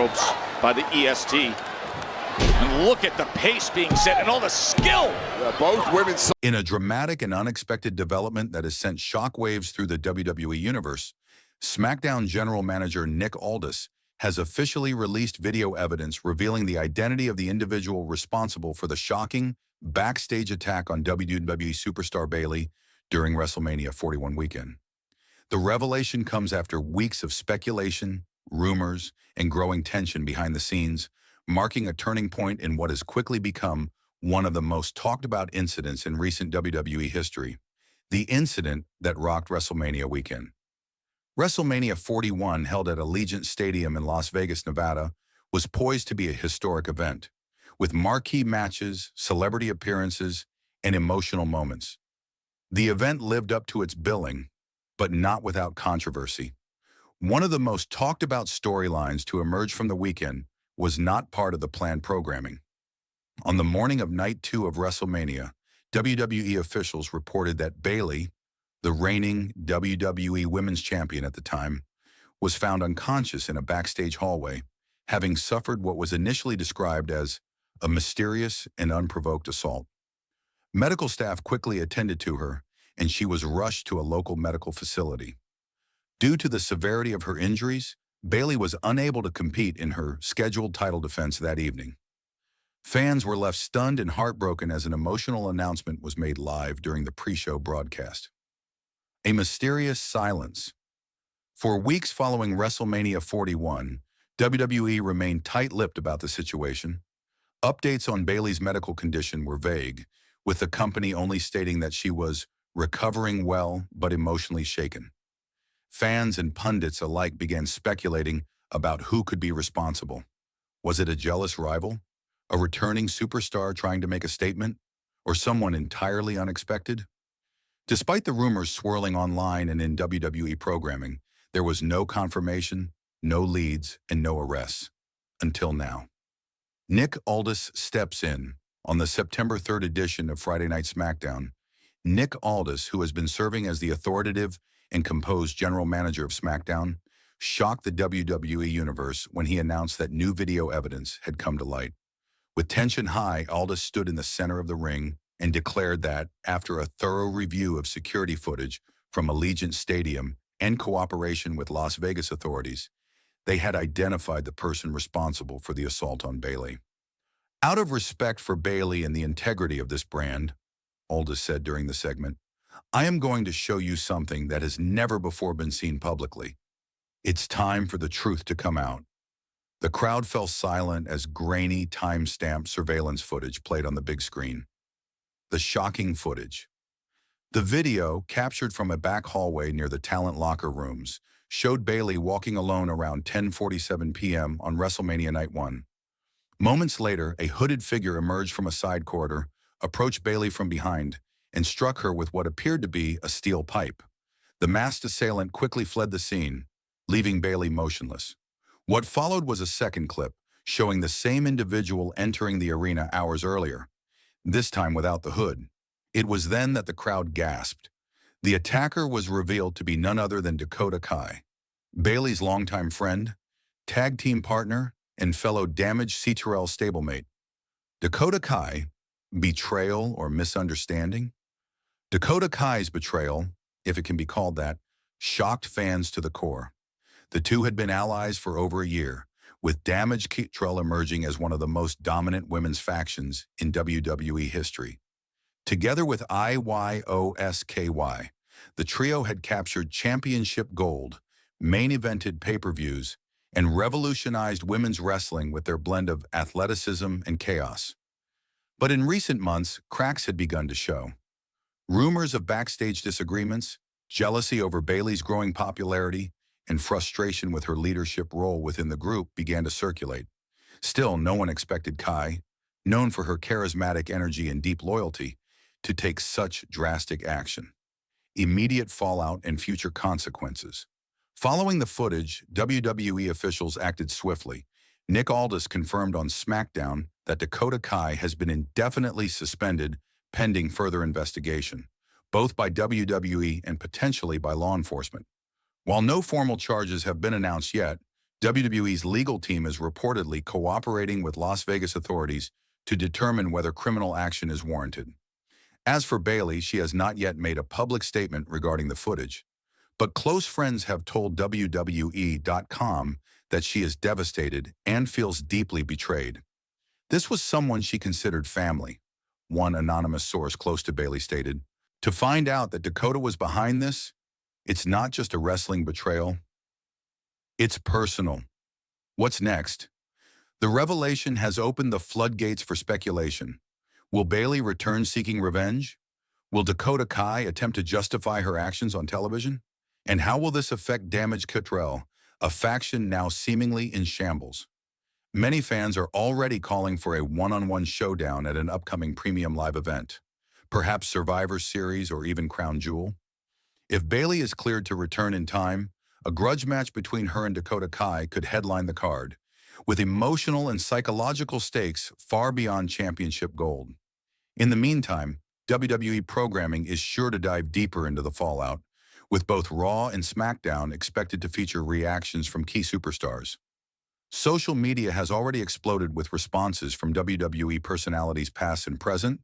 ropes by the EST. And look at the pace being set and all the skill. Yeah, both women. In a dramatic and unexpected development that has sent shockwaves through the WWE Universe, SmackDown General Manager Nick Aldis has officially released video evidence revealing the identity of the individual responsible for the shocking backstage attack on WWE superstar Bayley during WrestleMania 41 weekend. The revelation comes after weeks of speculation, rumors, and growing tension behind the scenes, marking a turning point in what has quickly become one of the most talked about incidents in recent WWE history, the incident that rocked WrestleMania weekend. WrestleMania 41, held at Allegiant Stadium in Las Vegas, Nevada, was poised to be a historic event, with marquee matches, celebrity appearances, and emotional moments. The event lived up to its billing, but not without controversy. One of the most talked about storylines to emerge from the weekend was not part of the planned programming. On the morning of Night 2 of WrestleMania, WWE officials reported that Bayley, the reigning WWE Women's Champion at the time, was found unconscious in a backstage hallway, having suffered what was initially described as a mysterious and unprovoked assault. Medical staff quickly attended to her, and she was rushed to a local medical facility. Due to the severity of her injuries, Bayley was unable to compete in her scheduled title defense that evening. Fans were left stunned and heartbroken as an emotional announcement was made live during the pre-show broadcast. A mysterious silence. For weeks following WrestleMania 41, WWE remained tight-lipped about the situation. Updates on Bayley's medical condition were vague, with the company only stating that she was recovering well but emotionally shaken. Fans and pundits alike began speculating about who could be responsible. Was it a jealous rival? A returning superstar trying to make a statement? Or someone entirely unexpected? Despite the rumors swirling online and in WWE programming, there was no confirmation, no leads, and no arrests. Until now. Nick Aldis steps in. On the September 3rd edition of Friday Night SmackDown, Nick Aldis, who has been serving as the authoritative and composed general manager of SmackDown, shocked the WWE Universe when he announced that new video evidence had come to light. With tension high, Aldis stood in the center of the ring and declared that, after a thorough review of security footage from Allegiant Stadium and cooperation with Las Vegas authorities, they had identified the person responsible for the assault on Bayley. Out of respect for Bayley and the integrity of this brand, Aldis said during the segment, I am going to show you something that has never before been seen publicly. It's time for the truth to come out. The crowd fell silent as grainy, time-stamped surveillance footage played on the big screen. The shocking footage. The video, captured from a back hallway near the talent locker rooms, showed Bayley walking alone around 10:47 p.m. on WrestleMania Night 1. Moments later, a hooded figure emerged from a side corridor, approached Bayley from behind, and struck her with what appeared to be a steel pipe. The masked assailant quickly fled the scene, leaving Bayley motionless. What followed was a second clip, showing the same individual entering the arena hours earlier, this time without the hood. It was then that the crowd gasped. The attacker was revealed to be none other than Dakota Kai, Bayley's longtime friend, tag team partner, and fellow damaged C-Terrell stablemate. Dakota Kai, betrayal or misunderstanding? Dakota Kai's betrayal, if it can be called that, shocked fans to the core. The two had been allies for over a year, with damaged C-Terrell emerging as one of the most dominant women's factions in WWE history. Together with IYOSKY, the trio had captured championship gold, main-evented pay-per-views, and revolutionized women's wrestling with their blend of athleticism and chaos. But in recent months, cracks had begun to show. Rumors of backstage disagreements, jealousy over Bayley's growing popularity, and frustration with her leadership role within the group began to circulate. Still, no one expected Kai, known for her charismatic energy and deep loyalty, to take such drastic action. Immediate fallout and future consequences. Following the footage, WWE officials acted swiftly. Nick Aldis confirmed on SmackDown that Dakota Kai has been indefinitely suspended pending further investigation, both by WWE and potentially by law enforcement. While no formal charges have been announced yet, WWE's legal team is reportedly cooperating with Las Vegas authorities to determine whether criminal action is warranted. As for Bayley, she has not yet made a public statement regarding the footage, but close friends have told WWE.com that she is devastated and feels deeply betrayed. This was someone she considered family, one anonymous source close to Bayley stated. To find out that Dakota was behind this, it's not just a wrestling betrayal, it's personal. What's next? The revelation has opened the floodgates for speculation. Will Bayley return seeking revenge? Will Dakota Kai attempt to justify her actions on television? And how will this affect Damage Control, a faction now seemingly in shambles? Many fans are already calling for a one-on-one showdown at an upcoming premium live event, perhaps Survivor Series or even Crown Jewel. If Bayley is cleared to return in time, a grudge match between her and Dakota Kai could headline the card, with emotional and psychological stakes far beyond championship gold. In the meantime, WWE programming is sure to dive deeper into the fallout, with both Raw and SmackDown expected to feature reactions from key superstars. Social media has already exploded with responses from WWE personalities past and present,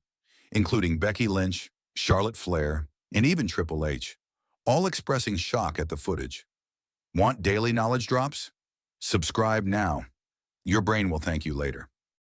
including Becky Lynch, Charlotte Flair, and even Triple H, all expressing shock at the footage. Want daily knowledge drops? Subscribe now. Your brain will thank you later.